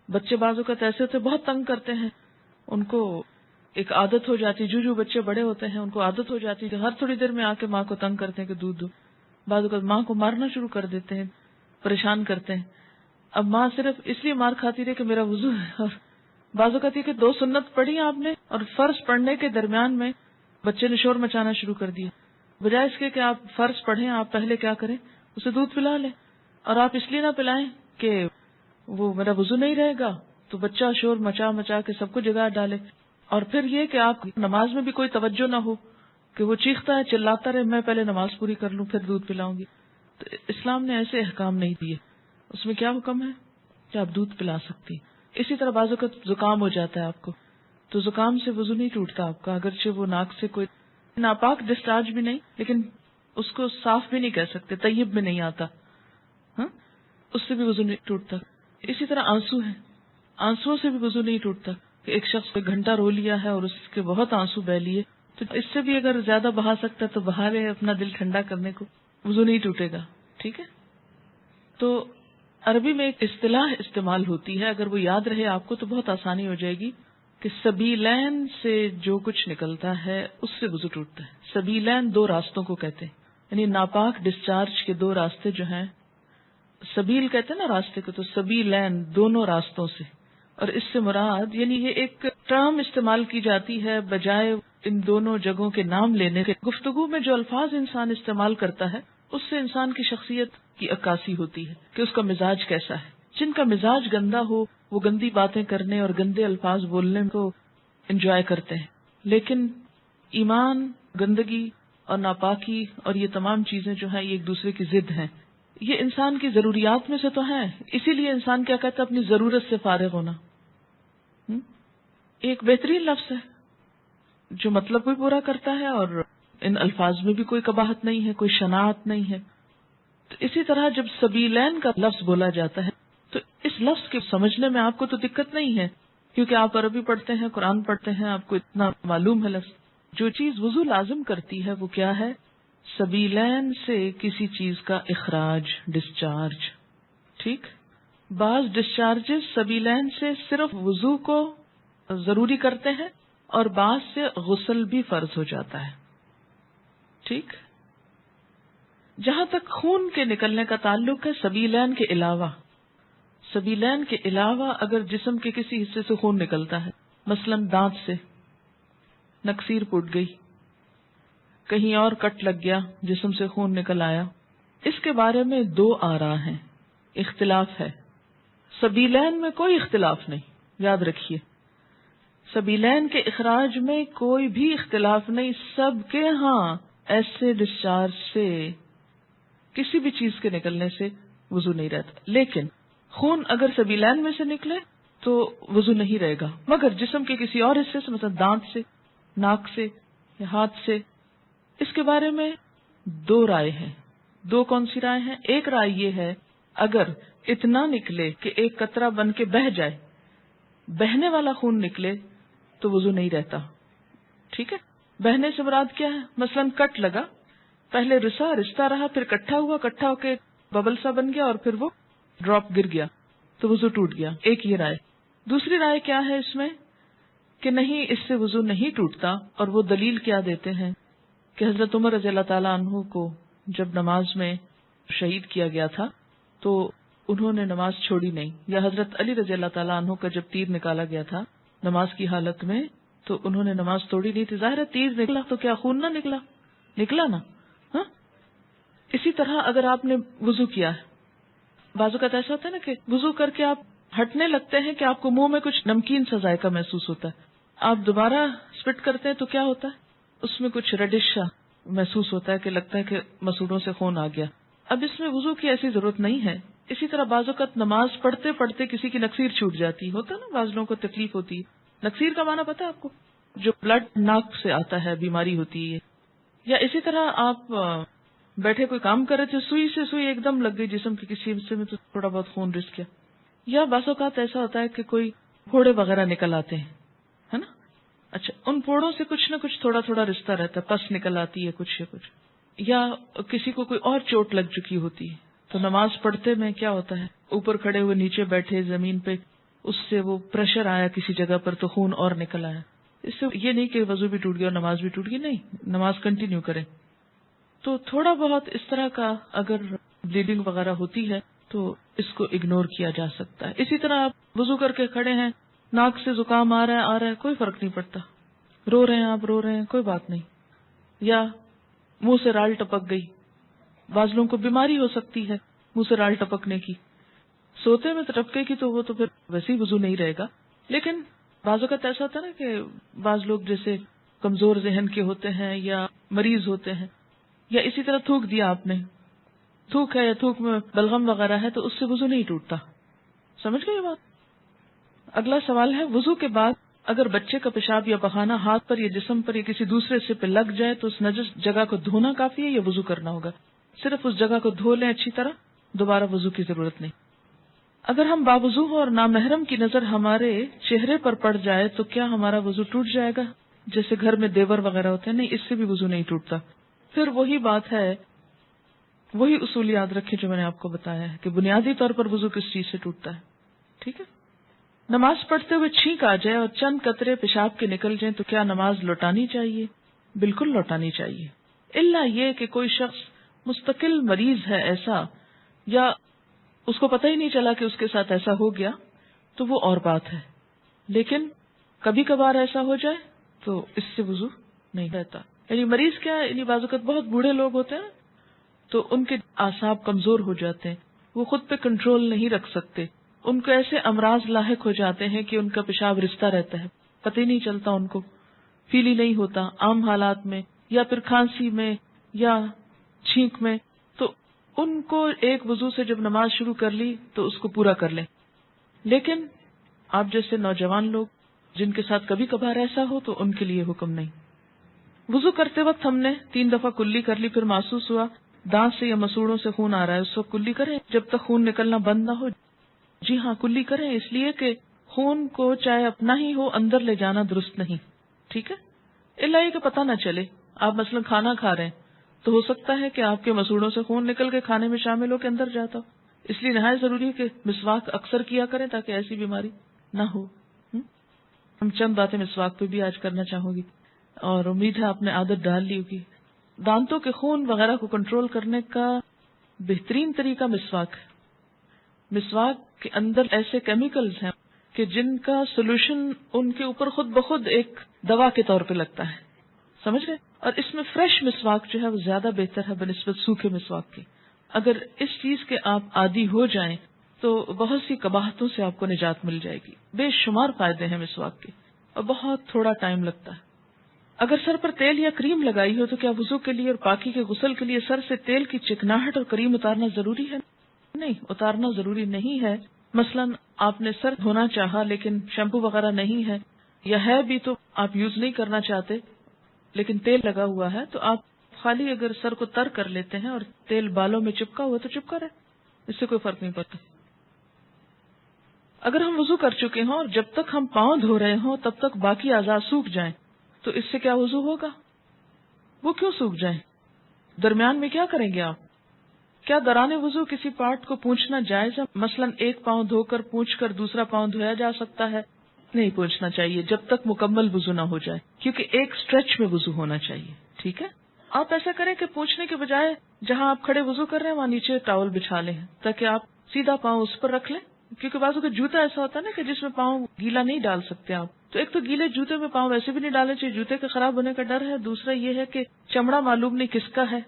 بچے بعض اوقات ایسے ہوتے بہت تنگ کرتے ہیں، ان کو ایک عادت ہو جاتی، جو بچے بڑے ہوتے ہیں ان کو عادت ہو جاتی کہ ہر تھوڑی دیر میں آ کے ماں کو تنگ کرتے ہیں کہ دودھ دو، بعض اوقات ماں کو مارنا شروع کر دیتے ہیں، پریشان کرتے ہیں۔ اب ماں صرف اس لیے مار کھاتی رہے کہ میرا وضو ہے، اور بعض اوقات یہ کہ 2 سنت پڑھی آپ نے اور فرض پڑھنے کے درمیان میں بچے نے شور مچانا شروع کر دیا، بجائے اس کے کہ آپ فرض پڑھیں، آپ پہلے کیا کریں، اسے دودھ پلا لیں، اور آپ اس لیے نہ پلائیں کہ وہ میرا وضو نہیں رہے گا تو بچہ شور مچا مچا کے سب کو جگا ڈالے، اور پھر یہ کہ آپ نماز میں بھی کوئی توجہ نہ ہو کہ وہ چیختا ہے چلاتا رہے، میں پہلے نماز پوری کر لوں پھر دودھ پلاؤں گی۔ تو اسلام نے ایسے احکام نہیں دیے، اس میں کیا حکم ہے کہ آپ دودھ پلا سکتی۔ اسی طرح بعض اوقات زکام ہو جاتا ہے آپ کو، تو زکام سے وضو نہیں ٹوٹتا آپ کا، اگرچہ وہ ناک سے کوئی ناپاک ڈسچارج بھی نہیں، لیکن اس کو صاف بھی نہیں کہہ سکتے، طیب میں نہیں آتا، ہاں اس سے بھی وضو نہیں ٹوٹتا۔ اسی طرح آنسو ہے، آنسو سے بھی وضو نہیں ٹوٹتا، کہ ایک شخص ایک گھنٹہ رو لیا ہے اور اس کے بہت آنسو بہ لیے، تو اس سے بھی اگر زیادہ بہا سکتا ہے تو بہا لے اپنا دل ٹھنڈا کرنے کو، وضو نہیں ٹوٹے گا۔ ٹھیک ہے، تو عربی میں ایک اصطلاح استعمال ہوتی ہے، اگر وہ یاد رہے آپ کو تو بہت آسانی ہو جائے گی، کہ سبیلین سے جو کچھ نکلتا ہے اس سے وضو ٹوٹتا ہے۔ سبیلین 2 راستوں کو کہتے ہیں، یعنی ناپاک ڈسچارج کے 2 راستے جو ہیں، سبیل کہتے ہیں نا راستے کو، تو سبیلین دونوں راستوں سے، اور اس سے مراد یعنی یہ ایک ٹرم استعمال کی جاتی ہے بجائے ان دونوں جگہوں کے نام لینے کے۔ گفتگو میں جو الفاظ انسان استعمال کرتا ہے اس سے انسان کی شخصیت کی عکاسی ہوتی ہے کہ اس کا مزاج کیسا ہے۔ جن کا مزاج گندا ہو وہ گندی باتیں کرنے اور گندے الفاظ بولنے کو انجوائے کرتے ہیں، لیکن ایمان، گندگی اور ناپاکی اور یہ تمام چیزیں جو ہیں یہ ایک دوسرے کی ضد ہیں، یہ انسان کی ضروریات میں سے تو ہیں، اسی لیے انسان کیا کہتا ہے اپنی ضرورت سے فارغ ہونا۔ ایک بہترین لفظ ہے جو مطلب بھی پورا کرتا ہے اور ان الفاظ میں بھی کوئی قباحت نہیں ہے، کوئی شناعت نہیں ہے۔ تو اسی طرح جب سبیلین کا لفظ بولا جاتا ہے تو اس لفظ کے سمجھنے میں آپ کو تو دقت نہیں ہے، کیونکہ آپ عربی پڑھتے ہیں، قرآن پڑھتے ہیں، آپ کو اتنا معلوم ہے لفظ۔ جو چیز وضو لازم کرتی ہے وہ کیا ہے؟ سبیلین سے کسی چیز کا اخراج، ڈسچارج۔ ٹھیک، بعض ڈسچارجز سبیلین سے صرف وضو کو ضروری کرتے ہیں اور بعض سے غسل بھی فرض ہو جاتا ہے۔ ٹھیک، جہاں تک خون کے نکلنے کا تعلق ہے، سبیلین کے علاوہ اگر جسم کے کسی حصے سے خون نکلتا ہے، مثلا دانت سے نکسیر پھوٹ گئی، کہیں اور کٹ لگ گیا، جسم سے خون نکل آیا، اس کے بارے میں 2 آراء ہیں، اختلاف ہے۔ سبیلین میں کوئی اختلاف نہیں، یاد رکھیے، سبیلین کے اخراج میں کوئی بھی اختلاف نہیں، سب کے ہاں ایسے ڈسچارج سے کسی بھی چیز کے نکلنے سے وضو نہیں رہتا. لیکن خون اگر سبیلین میں سے نکلے تو وضو نہیں رہے گا، مگر جسم کے کسی اور حصے سے، مثلا دانت سے، ناک سے یا ہاتھ سے. اس کے بارے میں دو رائے ہیں. دو کون سی رائے ہیں؟ ایک رائے یہ ہے اگر اتنا نکلے کہ ایک قطرہ بن کے بہہ جائے، بہنے والا خون نکلے تو وضو نہیں رہتا. ٹھیک ہے، بہنے سے مراد کیا ہے؟ مثلا کٹ لگا، پہلے رستا رہا، پھر کٹھا ہوا، کٹھا ہو کے ببل سا بن گیا اور پھر وہ ڈراپ گر گیا تو وضو ٹوٹ گیا. ایک یہ رائے. دوسری رائے کیا ہے اس میں کہ نہیں، اس سے وضو نہیں ٹوٹتا، اور وہ دلیل کیا دیتے ہیں کہ حضرت عمر رضی اللہ تعالیٰ عنہ کو جب نماز میں شہید کیا گیا تھا تو انہوں نے نماز چھوڑی نہیں، یا حضرت علی رضی اللہ تعالیٰ عنہ کا جب تیر نکالا گیا تھا نماز کی حالت میں تو انہوں نے نماز توڑی نہیں تھی. ظاہر ہے تیر نکلا تو کیا خون نہ نکلا؟ نکلا نا. ہاں، اسی طرح اگر آپ نے وضو کیا ہے، بعض اوقات ایسا ہوتا ہے نا کہ وضو کر کے آپ ہٹنے لگتے ہیں کہ آپ کو منہ میں کچھ نمکین سا ذائقہ محسوس ہوتا ہے، آپ دوبارہ اسپٹ کرتے ہیں تو کیا ہوتا ہے؟ اس میں کچھ ریڈش سا محسوس ہوتا ہے کہ لگتا ہے کہ مسوڑوں سے خون آ گیا. اب اس میں وضو کی ایسی ضرورت نہیں ہے. اسی طرح بعض اوقات نماز پڑھتے پڑھتے کسی کی نکسیر چھوٹ جاتی ہوتا ہے نا، بعض لوگوں کو تکلیف ہوتی ہے. نکسیر کا معنی پتا ہے آپ کو؟ جو بلڈ ناک سے آتا ہے، بیماری ہوتی ہے. یا اسی طرح آپ بیٹھے کوئی کام کر رہے تھے، سوئی سے سوئی ایک دم لگ گئی جسم کے کسی حصے میں تو تھوڑا بہت خون رس گیا. یا بعض اوقات ایسا ہوتا ہے کہ کوئی پھوڑے وغیرہ نکل آتے ہیں، ہے نا. اچھا، ان پھوڑوں سے کچھ نہ کچھ تھوڑا تھوڑا رشتہ رہتا ہے، پس نکل آتی ہے کچھ یا کچھ، یا کسی کو کوئی اور چوٹ لگ چکی ہوتی ہے. تو نماز پڑھتے میں کیا ہوتا ہے، اوپر کھڑے ہوئے نیچے بیٹھے زمین پہ، اس سے وہ پریشر آیا کسی جگہ پر تو خون اور نکل آیا. اس سے یہ نہیں کہ وضو بھی ٹوٹ گیا اور نماز بھی ٹوٹ گئی، نہیں، نماز کنٹینیو کریں. تو تھوڑا بہت اس طرح کا اگر بلیڈنگ وغیرہ ہوتی ہے تو اس کو اگنور کیا جا سکتا ہے. اسی طرح آپ وضو کر کے کھڑے ہیں، ناک سے زکام آ رہا ہے، کوئی فرق نہیں پڑتا. رو رہے ہیں آپ، رو رہے ہیں، کوئی بات نہیں. یا منہ سے رال ٹپک گئی، بعض لوگوں کو بیماری ہو سکتی ہے منہ سے رال ٹپکنے کی، سوتے میں ٹپکے کی تو وہ تو پھر ویسے ہی وضو نہیں رہے گا. لیکن بعض اوقات ایسا ہوتا ہے نا کہ بعض لوگ جیسے کمزور ذہن کے ہوتے ہیں یا مریض ہوتے ہیں، یا اسی طرح تھوک دیا آپ نے، تھوک ہے یا تھوک میں بلغم وغیرہ ہے تو اس سے وضو نہیں ٹوٹتا. سمجھ گئے یہ بات؟ اگلا سوال ہے، وضو کے بعد اگر بچے کا پیشاب یا پخانہ ہاتھ پر یا جسم پر یا کسی دوسرے حصے پہ لگ جائے تو اس نجس جگہ کو دھونا کافی ہے یا وضو کرنا ہوگا؟ صرف اس جگہ کو دھو لیں اچھی طرح، دوبارہ وضو کی ضرورت نہیں. اگر ہم باوضو ہوں اور نامحرم کی نظر ہمارے چہرے پر پڑ جائے تو کیا ہمارا وضو ٹوٹ جائے گا؟ جیسے گھر میں دیور وغیرہ ہوتے ہیں، نہیں، اس سے بھی وضو نہیں ٹوٹتا. پھر وہی بات ہے، وہی اصول یاد رکھیں جو میں نے آپ کو بتایا ہے کہ بنیادی طور پر وضو کس چیز سے ٹوٹتا ہے. ٹھیک ہے، نماز پڑھتے ہوئے چھینک آ جائے اور چند قطرے پیشاب کے نکل جائیں تو کیا نماز لوٹانی چاہیے؟ بالکل لوٹانی چاہیے، الا یہ کہ کوئی شخص مستقل مریض ہے ایسا، یا اس کو پتہ ہی نہیں چلا کہ اس کے ساتھ ایسا ہو گیا تو وہ اور بات ہے. لیکن کبھی کبھار ایسا ہو جائے تو اس سے وضو نہیں رہتا. یعنی مریض کیا ہے، یعنی بعض اوقات بہت بوڑھے لوگ ہوتے ہیں تو ان کے اعصاب کمزور ہو جاتے ہیں، وہ خود پہ کنٹرول نہیں رکھ سکتے، ان کو ایسے امراض لاحق ہو جاتے ہیں کہ ان کا پیشاب رستا رہتا ہے، پتہ ہی نہیں چلتا، ان کو فیل ہی نہیں ہوتا عام حالات میں، یا پھر کھانسی میں یا چھینک میں. تو ان کو ایک وضو سے جب نماز شروع کر لی تو اس کو پورا کر لیں. لیکن آپ جیسے نوجوان لوگ جن کے ساتھ کبھی کبھار ایسا ہو تو ان کے لیے حکم نہیں. وضو کرتے وقت ہم نے 3 دفعہ کلی کر لی، پھر محسوس ہوا دانت سے یا مسوڑوں سے خون آ رہا ہے، اس وقت کلی کریں جب تک خون نکلنا بند نہ ہو. جی ہاں، کلی کریں، اس لیے کہ خون کو چاہے اپنا ہی ہو اندر لے جانا درست نہیں. ٹھیک ہے، الا یہ کہ پتہ نہ چلے. آپ مثلا کھانا کھا رہے ہیں تو ہو سکتا ہے کہ آپ کے مسوڑوں سے خون نکل کے کھانے میں شامل ہو کے اندر جاتا ہو، اس لیے نہایت ضروری ہے کہ مسواک اکثر کیا کریں تاکہ ایسی بیماری نہ ہو. ہم چند باتیں مسواک پہ بھی آج کرنا چاہوں گی اور امید ہے آپ نے عادت ڈال لی ہوگی. دانتوں کے خون وغیرہ کو کنٹرول کرنے کا بہترین طریقہ مسواک ہے. مسواک کے اندر ایسے کیمیکلز ہیں کہ جن کا سولوشن ان کے اوپر خود بخود ایک دوا کے طور پہ لگتا ہے، سمجھ گئے؟ اور اس میں فریش مسواک جو ہے وہ زیادہ بہتر ہے بنسبت سوکھے مسواک کے. اگر اس چیز کے آپ عادی ہو جائیں تو بہت سی قباحتوں سے آپ کو نجات مل جائے گی. بے شمار فائدے ہیں مسواک کے اور بہت تھوڑا ٹائم لگتا ہے. اگر سر پر تیل یا کریم لگائی ہو تو کیا وضو کے لیے اور پاکی کے غسل کے لیے سر سے تیل کی چکناہٹ اور کریم اتارنا ضروری ہے؟ نہیں، اتارنا ضروری نہیں ہے. مثلا آپ نے سر دھونا چاہا لیکن شیمپو وغیرہ نہیں ہے، یا ہے بھی تو آپ یوز نہیں کرنا چاہتے لیکن تیل لگا ہوا ہے، تو آپ خالی اگر سر کو تر کر لیتے ہیں اور تیل بالوں میں چپکا ہوا تو چپکا رہے، اس سے کوئی فرق نہیں پڑتا. اگر ہم وضو کر چکے ہوں اور جب تک ہم پاؤں دھو رہے ہوں تب تک باقی اعضاء سوکھ جائیں تو اس سے کیا وضو ہوگا؟ وہ کیوں سوکھ جائیں؟ درمیان میں کیا کریں گے آپ؟ کیا دوران وضو کسی پارٹ کو پونچھنا جائز ہے؟ مثلا ایک پاؤں دھو کر پونچھ کر دوسرا پاؤں دھویا جا سکتا ہے؟ نہیں پونچھنا چاہیے جب تک مکمل وضو نہ ہو جائے، کیونکہ ایک سٹریچ میں وضو ہونا چاہیے. ٹھیک ہے، آپ ایسا کریں کہ پونچھنے کے بجائے جہاں آپ کھڑے وضو کر رہے ہیں وہاں نیچے ٹاول بچھا لیں تاکہ آپ سیدھا پاؤں اس پر رکھ لیں. کیونکہ بعضوں کا جوتا ایسا ہوتا ہے نا کہ جس میں پاؤں گیلا نہیں ڈال سکتے آپ، تو ایک تو گیلے جوتے میں پاؤں ویسے بھی نہیں ڈالنے چاہیے، جوتے کے خراب ہونے کا ڈر ہے. دوسرا یہ ہے کہ چمڑا معلوم نہیں کس کا ہے،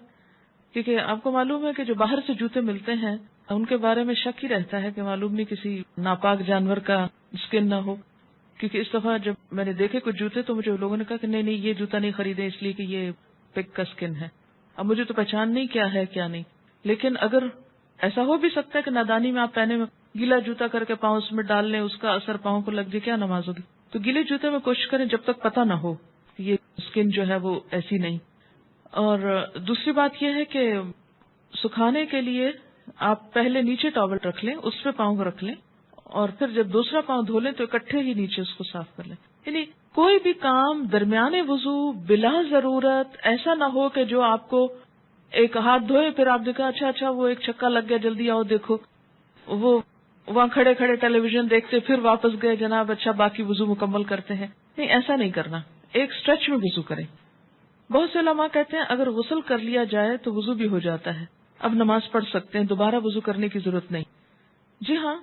کیونکہ آپ کو معلوم ہے کہ جو باہر سے جوتے ملتے ہیں ان کے بارے میں شک ہی رہتا ہے کہ معلوم نہیں کسی ناپاک جانور کا اسکن نہ ہو. کیونکہ اس دفعہ جب میں نے دیکھے کچھ جوتے تو مجھے لوگوں نے کہا کہ نہیں یہ جوتا نہیں خریدے اس لیے کہ یہ پگ کا اسکن ہے. اب مجھے تو پہچان نہیں کیا ہے کیا نہیں، لیکن اگر ایسا ہو بھی سکتا ہے کہ نادانی میں آپ پہنے میں گیلا جوتا کر کے پاؤں اس میں ڈال لیں، اس کا اثر پاؤں کو لگ جائے، کیا نماز ہوگی؟ تو گیلے جوتے میں کوشش کریں جب تک پتہ نہ ہو کہ یہ اسکن جو ہے وہ ایسی نہیں. اور دوسری بات یہ ہے کہ سکھانے کے لیے آپ پہلے نیچے ٹاول رکھ لیں، اس پہ پاؤں کو رکھ لیں، اور پھر جب دوسرا پاؤں دھو لیں تو اکٹھے ہی نیچے اس کو صاف کر لیں. یعنی کوئی بھی کام درمیانے وضو بلا ضرورت ایسا نہ ہو کہ جو آپ کو ایک ہاتھ دھوئے پھر آپ دیکھا اچھا وہ ایک چھکا لگ گیا جلدی آؤ دیکھو، وہ وہاں کھڑے کھڑے ٹیلی ویژن دیکھتے پھر واپس گئے جناب اچھا باقی وضو مکمل کرتے ہیں. نہیں، ایسا نہیں کرنا، ایک سٹریچ میں وضو کریں. بہت سے علماء کہتے ہیں اگر غسل کر لیا جائے تو وضو بھی ہو جاتا ہے، اب نماز پڑھ سکتے ہیں، دوبارہ وضو کرنے کی ضرورت نہیں. جی ہاں،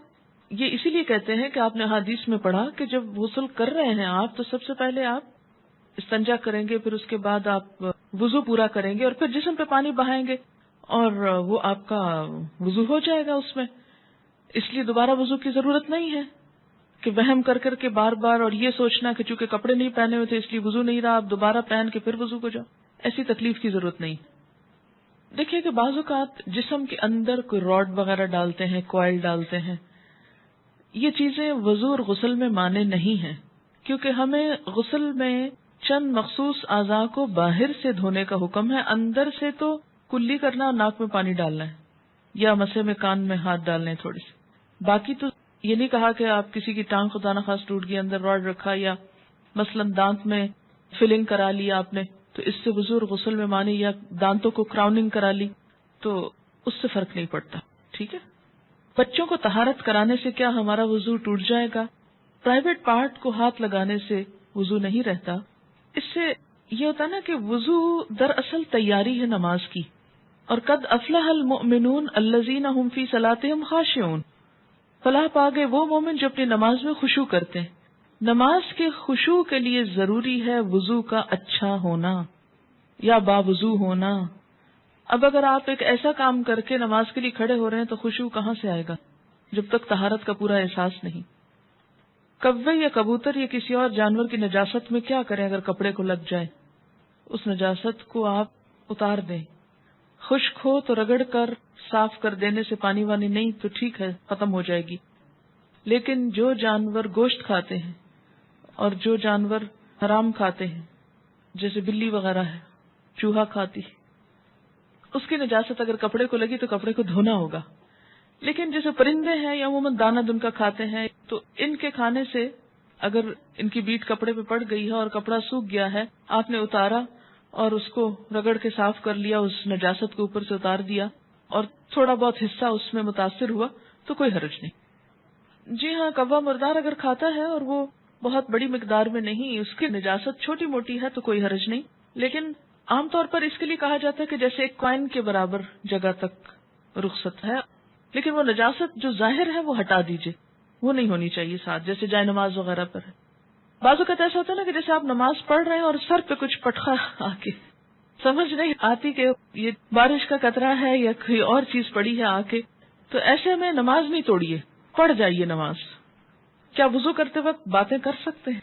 یہ اسی لیے کہتے ہیں کہ آپ نے حدیث میں پڑھا کہ جب غسل کر رہے ہیں آپ تو سب سے پہلے آپ استنجا کریں گے، پھر اس کے بعد آپ وضو پورا کریں گے اور پھر جسم پہ پانی بہائیں گے اور وہ آپ کا وضو ہو جائے گا اس میں. اس لیے دوبارہ وضو کی ضرورت نہیں ہے کہ وہم کر کر کے بار بار اور یہ سوچنا کہ چونکہ کپڑے نہیں پہنے ہوئے تھے اس لیے وضو نہیں رہا، آپ دوبارہ پہن کے پھر وضو کو جاؤ. ایسی تکلیف کی ضرورت نہیں. دیکھیے کہ بعض اوقات جسم کے اندر کوئی راڈ وغیرہ ڈالتے ہیں، کوائل ڈالتے ہیں، یہ چیزیں وضو اور غسل میں مانے نہیں ہیں، کیونکہ ہمیں غسل میں چند مخصوص اعضاء کو باہر سے دھونے کا حکم ہے. اندر سے تو کلی کرنا اور ناک میں پانی ڈالنا ہے یا مسے میں کان میں ہاتھ ڈالنے تھوڑی سی. باقی تو یہ نہیں کہا کہ آپ کسی کی ٹانگ خدا نخواست ٹوٹ گئی اندر راڈ رکھا یا مثلا دانت میں فلنگ کرا لی آپ نے تو اس سے وضو اور غسل میں مانی، یا دانتوں کو کراؤننگ کرا لی تو اس سے فرق نہیں پڑتا. ٹھیک ہے، بچوں کو طہارت کرانے سے کیا ہمارا وضو ٹوٹ جائے گا؟ پرائیویٹ پارٹ کو ہاتھ لگانے سے وضو نہیں رہتا. اس سے یہ ہوتا نا کہ وضو دراصل تیاری ہے نماز کی، اور قد افلح المؤمنون الذین هم فی صلاتهم خاشعون، فلاح پا گئے وہ مومن جو اپنی نماز میں خشوع کرتے ہیں. نماز کے خشوع کے لیے ضروری ہے وضو کا اچھا ہونا یا باوضو ہونا. اب اگر آپ ایک ایسا کام کر کے نماز کے لیے کھڑے ہو رہے ہیں تو خشوع کہاں سے آئے گا جب تک طہارت کا پورا احساس نہیں. کوے یا کبوتر یا کسی اور جانور کی نجاست میں کیا کریں اگر کپڑے کو لگ جائے؟ اس نجاست کو آپ اتار دیں. خشک ہو تو رگڑ کر صاف کر دینے سے پانی وانی نہیں تو ٹھیک ہے ختم ہو جائے گی. لیکن جو جانور گوشت کھاتے ہیں اور جو جانور حرام کھاتے ہیں جیسے بلی وغیرہ ہے، چوہا کھاتی، اس کی نجاست اگر کپڑے کو لگی تو کپڑے کو دھونا ہوگا. لیکن جیسے پرندے ہیں یا عموماً دانہ دن کا کھاتے ہیں تو ان کے کھانے سے اگر ان کی بیٹ کپڑے پہ پڑ گئی ہے اور کپڑا سوکھ گیا ہے، آپ نے اتارا اور اس کو رگڑ کے صاف کر لیا، اس نجاست کو اوپر سے اتار دیا اور تھوڑا بہت حصہ اس میں متاثر ہوا تو کوئی حرج نہیں. جی ہاں، کوا مردار اگر کھاتا ہے اور وہ بہت بڑی مقدار میں نہیں، اس کی نجاست چھوٹی موٹی ہے تو کوئی حرج نہیں. لیکن عام طور پر اس کے لیے کہا جاتا ہے کہ جیسے ایک کوائن کے برابر جگہ تک رخصت ہے، لیکن وہ نجاست جو ظاہر ہے وہ ہٹا دیجئے، وہ نہیں ہونی چاہیے ساتھ، جیسے جائے نماز وغیرہ پر ہے. بعض اوقات ایسا ہوتا ہے نا کہ جیسے آپ نماز پڑھ رہے ہیں اور سر پہ کچھ پٹخا آ کے سمجھ نہیں آتی کہ یہ بارش کا قطرہ ہے یا کوئی اور چیز پڑی ہے آ کے، تو ایسے میں نماز نہیں توڑیے، پڑھ جائیے نماز. کیا وضو کرتے وقت باتیں کر سکتے ہیں؟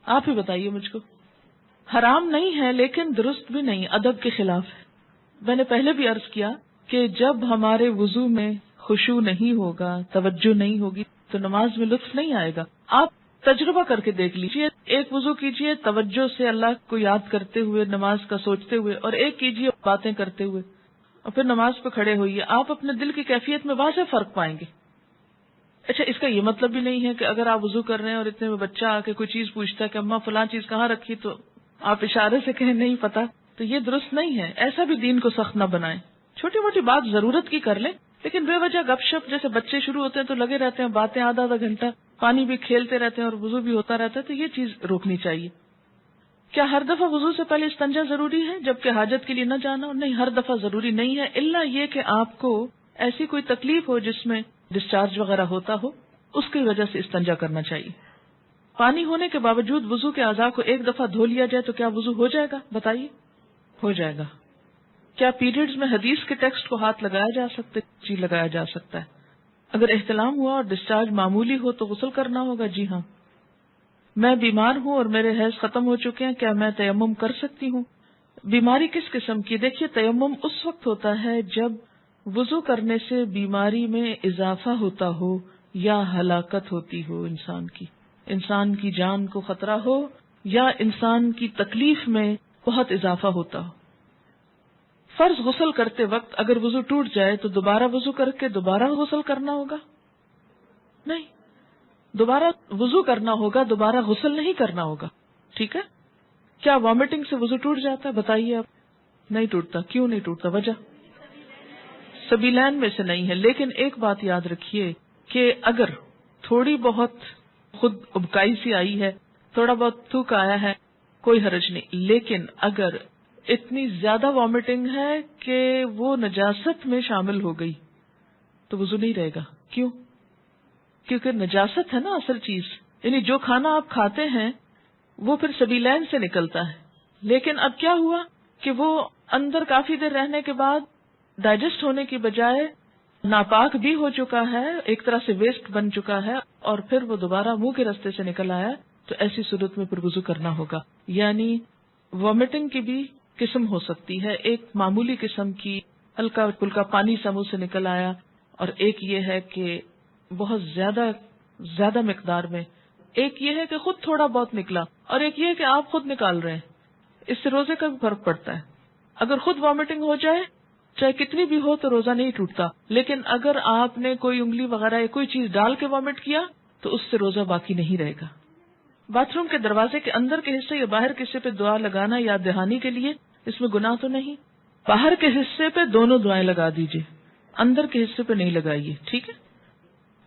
آپ ہی بتائیے مجھ کو. حرام نہیں ہے لیکن درست بھی نہیں، ادب کے خلاف ہے۔ میں نے پہلے بھی عرض کیا کہ جب ہمارے وضو میں خشوع نہیں ہوگا، توجہ نہیں ہوگی، تو نماز میں لطف نہیں آئے گا۔ آپ تجربہ کر کے دیکھ لیجئے، ایک وضو کیجئے توجہ سے اللہ کو یاد کرتے ہوئے، نماز کا سوچتے ہوئے، اور ایک کیجئے باتیں کرتے ہوئے، اور پھر نماز پہ کھڑے ہوئیے، آپ اپنے دل کی کیفیت میں واضح فرق پائیں گے۔ اچھا، اس کا یہ مطلب بھی نہیں ہے کہ اگر آپ وضو کر رہے ہیں اور اتنے میں بچہ آ کے کوئی چیز پوچھتا ہے کہ اماں فلاں چیز کہاں رکھی، تو آپ اشارے سے کہیں نہیں پتا، تو یہ درست نہیں ہے۔ ایسا بھی دین کو سخت نہ بنائیں، چھوٹی موٹی بات ضرورت کی کر لیں، لیکن بے وجہ گپ شپ، جیسے بچے شروع ہوتے ہیں تو لگے رہتے ہیں باتیں آدھا آدھا گھنٹہ، پانی بھی کھیلتے رہتے ہیں اور وضو بھی ہوتا رہتا ہے، تو یہ چیز روکنی چاہیے۔ کیا ہر دفعہ وضو سے پہلے استنجا ضروری ہے جبکہ حاجت کے لیے نہ جانا؟ نہیں، ہر دفعہ ضروری نہیں ہے، الا یہ کہ آپ کو ایسی کوئی تکلیف ہو جس میں ڈسچارج وغیرہ ہوتا ہو، اس کی وجہ سے استنجا کرنا چاہیے۔ پانی ہونے کے باوجود وضو کے اعضاء کو ایک دفعہ دھو لیا جائے تو کیا وضو ہو جائے گا؟ بتائیے، ہو جائے گا۔ کیا پیریڈز میں حدیث کے ٹیکسٹ کو ہاتھ لگایا جا سکتا ہے؟ جی، لگایا جا سکتا ہے۔ اگر احتلام ہوا اور ڈسچارج معمولی ہو تو غسل کرنا ہوگا؟ جی ہاں۔ میں بیمار ہوں اور میرے حیض ختم ہو چکے ہیں، کیا میں تیمم کر سکتی ہوں؟ بیماری کس قسم کی؟ دیکھیے، تیمم اس وقت ہوتا ہے جب وضو کرنے سے بیماری میں اضافہ ہوتا ہو یا ہلاکت ہوتی ہو، انسان کی جان کو خطرہ ہو یا انسان کی تکلیف میں بہت اضافہ ہوتا ہو۔ فرض غسل کرتے وقت اگر وضو ٹوٹ جائے تو دوبارہ وضو کر کے دوبارہ غسل کرنا ہوگا؟ نہیں، دوبارہ وضو کرنا ہوگا، دوبارہ غسل نہیں کرنا ہوگا، ٹھیک ہے؟ کیا وامٹنگ سے وضو ٹوٹ جاتا ہے؟ بتائیے آپ۔ نہیں ٹوٹتا۔ کیوں نہیں ٹوٹتا؟ وجہ سبیلین میں سے نہیں ہے، لیکن ایک بات یاد رکھیے کہ اگر تھوڑی بہت خود ابکائی سی آئی ہے، تھوڑا بہت تھوک آیا ہے، کوئی حرج نہیں، لیکن اگر اتنی زیادہ وامٹنگ ہے کہ وہ نجاست میں شامل ہو گئی تو وضو نہیں رہے گا۔ کیوں؟ کیونکہ نجاست ہے نا اصل چیز، یعنی جو کھانا آپ کھاتے ہیں وہ پھر سبیلین سے نکلتا ہے، لیکن اب کیا ہوا کہ وہ اندر کافی دیر رہنے کے بعد ڈائجسٹ ہونے کی بجائے ناپاک بھی ہو چکا ہے، ایک طرح سے ویسٹ بن چکا ہے، اور پھر وہ دوبارہ منہ کے راستے سے نکل آیا، تو ایسی صورت میں پھر وضو کرنا ہوگا۔ یعنی وامٹنگ کی بھی قسم ہو سکتی ہے، ایک معمولی قسم کی ہلکا پھلکا پانی سے منہ سے نکل آیا، اور ایک یہ ہے کہ بہت زیادہ مقدار میں، ایک یہ ہے کہ خود تھوڑا بہت نکلا، اور ایک یہ ہے کہ آپ خود نکال رہے ہیں۔ اس سے روزے کا بھی فرق پڑتا ہے۔ اگر خود وامٹنگ ہو جائے چاہے کتنی بھی ہو تو روزہ نہیں ٹوٹتا، لیکن اگر آپ نے کوئی انگلی وغیرہ یا کوئی چیز ڈال کے وامٹ کیا تو اس سے روزہ باقی نہیں رہے گا۔ باتھ روم کے دروازے کے اندر کے حصے یا باہر کے حصے پہ دعا لگانا یاد دہانی کے لیے، اس میں گناہ تو نہیں؟ باہر کے حصے پہ دونوں دعائیں لگا دیجئے، اندر کے حصے پہ نہیں لگائیے، ٹھیک ہے؟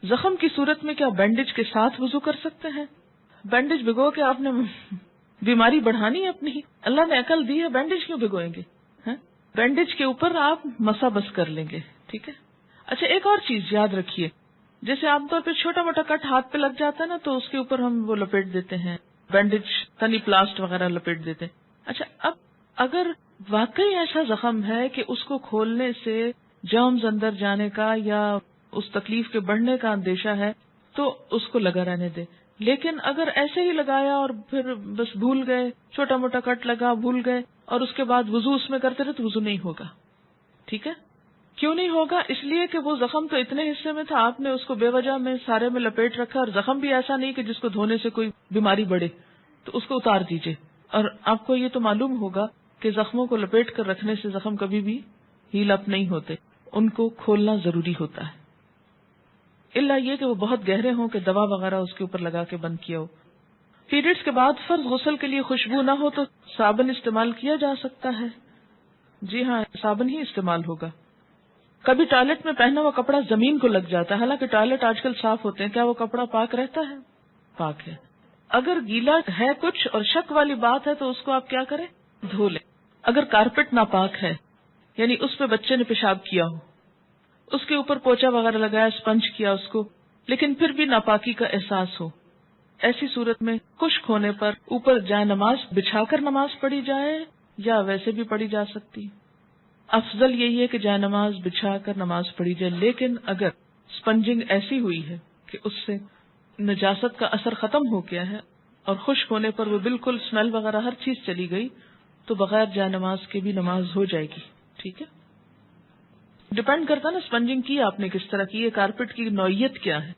زخم کی صورت میں کیا بینڈیج کے ساتھ وضو کر سکتے ہیں؟ بینڈیج بھگو کے آپ نے بیماری بڑھانی ہے اپنی؟ اللہ نے عقل دی ہے، بینڈیج کیوں بھگوئیں گے؟ بینڈیج کے اوپر آپ مسا بس کر لیں گے، ٹھیک ہے؟ اچھا، ایک اور چیز یاد رکھیے، جیسے عام طور پہ چھوٹا موٹا کٹ ہاتھ پہ لگ جاتا ہے نا، تو اس کے اوپر ہم وہ لپیٹ دیتے ہیں، بینڈیج تنی پلاسٹ وغیرہ لپیٹ دیتے ہیں۔ اچھا، اب اگر واقعی ایسا زخم ہے کہ اس کو کھولنے سے جرمز اندر جانے کا یا اس تکلیف کے بڑھنے کا اندیشہ ہے تو اس کو لگا رہنے دے، لیکن اگر ایسے ہی لگایا اور پھر بس بھول گئے، چھوٹا موٹا کٹ لگا بھول گئے اور اس کے بعد وضو اس میں کرتے رہے تو وضو نہیں ہوگا، ٹھیک ہے؟ کیوں نہیں ہوگا؟ اس لیے کہ وہ زخم تو اتنے حصے میں تھا، آپ نے اس کو بے وجہ میں سارے میں لپیٹ رکھا، اور زخم بھی ایسا نہیں کہ جس کو دھونے سے کوئی بیماری بڑھے، تو اس کو اتار دیجئے۔ اور آپ کو یہ تو معلوم ہوگا کہ زخموں کو لپیٹ کر رکھنے سے زخم کبھی بھی ہیل اپ نہیں ہوتے، ان کو کھولنا ضروری ہوتا ہے، الا یہ کہ وہ بہت گہرے ہوں کہ دوا وغیرہ اس کے اوپر لگا کے بند کیا ہو۔ پیریڈز کے بعد فرض غسل کے لیے خوشبو نہ ہو تو صابن استعمال کیا جا سکتا ہے؟ جی ہاں، صابن ہی استعمال ہوگا۔ کبھی ٹوائلٹ میں پہنا ہوا کپڑا زمین کو لگ جاتا ہے، حالانکہ ٹوائلٹ آج کل صاف ہوتے ہیں، کیا وہ کپڑا پاک رہتا ہے؟ پاک ہے۔ اگر گیلا ہے کچھ اور شک والی بات ہے تو اس کو آپ کیا کریں؟ دھو لیں۔ اگر کارپیٹ ناپاک ہے، یعنی اس پہ بچے نے پیشاب کیا ہو، اس کے اوپر پوچا وغیرہ لگایا، اسپنج کیا اس کو، لیکن پھر بھی ناپاکی کا احساس ہو، ایسی صورت میں خشک ہونے پر اوپر جائے نماز بچھا کر نماز پڑھی جائے یا ویسے بھی پڑھی جا سکتی؟ افضل یہی ہے کہ جائے نماز بچھا کر نماز پڑھی جائے، لیکن اگر اسپنجنگ ایسی ہوئی ہے کہ اس سے نجاست کا اثر ختم ہو گیا ہے اور خشک ہونے پر وہ بالکل اسمیل وغیرہ ہر چیز چلی گئی تو بغیر جائے نماز کے بھی نماز ہو جائے گی. ٹھیک ہے، ڈپینڈ کرتا نا اسپنجنگ کی آپ نے کس طرح کی ہے، کارپیٹ کی نوعیت کیا ہے.